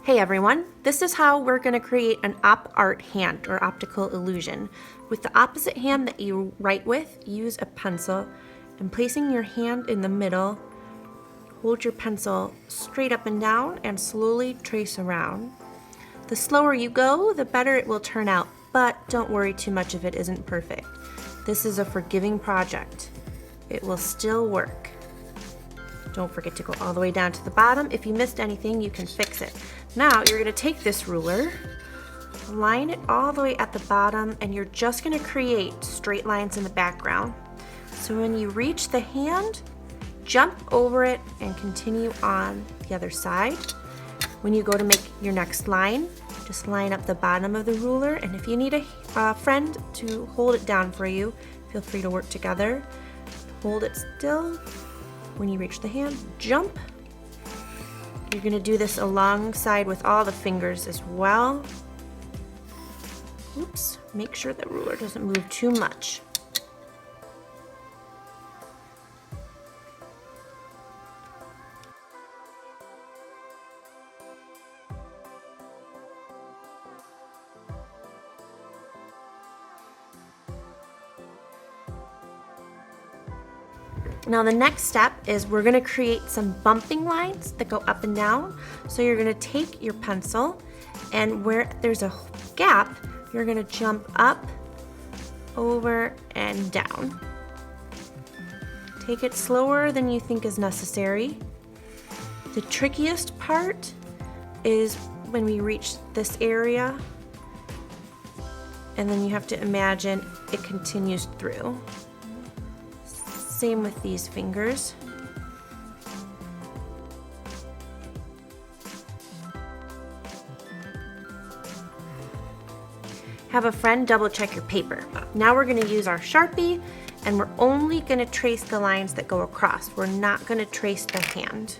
Hey everyone, this is how we're going to create an op art hand or optical illusion. With the opposite hand that you write with, use a pencil and placing your hand in the middle, hold your pencil straight up and down and slowly trace around. The slower you go, the better it will turn out, but don't worry too much if it isn't perfect. This is a forgiving project. It will still work. Don't forget to go all the way down to the bottom. If you missed anything, you can fix it. Now you're gonna take this ruler, line it all the way at the bottom, and you're just gonna create straight lines in the background. So when you reach the hand, jump over it and continue on the other side. When you go to make your next line, just line up the bottom of the ruler, and if you need a friend to hold it down for you, feel free to work together. Hold it still. When you reach the hand, jump. You're going to do this alongside with all the fingers as well. Oops, make sure the ruler doesn't move too much. Now the next step is we're going to create some bumping lines that go up and down. So you're going to take your pencil, and where there's a gap, you're going to jump up, over, and down. Take it slower than you think is necessary. The trickiest part is when we reach this area, and then you have to imagine it continues through. Same with these fingers. Have a friend double check your paper. Now we're going to use our Sharpie, and we're only going to trace the lines that go across. We're not going to trace the hand.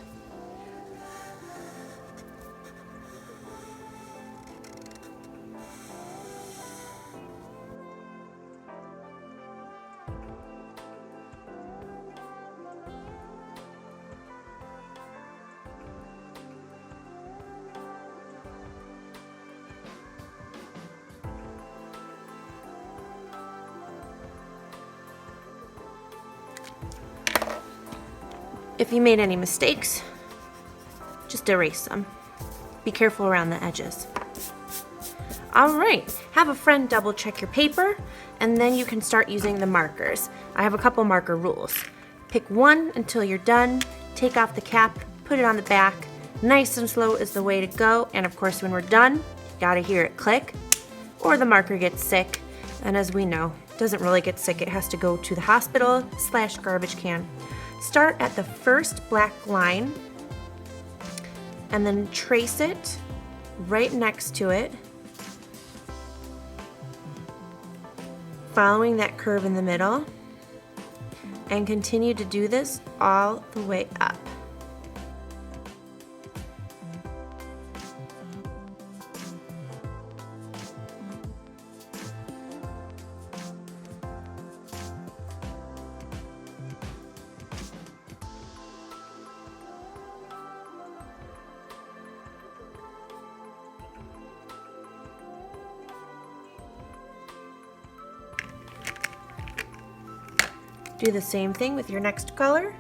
If you made any mistakes, just erase them. Be careful around the edges. All right, have a friend double check your paper, and then you can start using the markers. I have a couple marker rules. Pick one until you're done, take off the cap, put it on the back. Nice and slow is the way to go, and of course when we're done, you gotta hear it click, or the marker gets sick, and as we know, it doesn't really get sick, it has to go to the hospital / garbage can. Start at the first black line and then trace it right next to it, following that curve in the middle, and continue to do this all the way up. Do the same thing with your next color.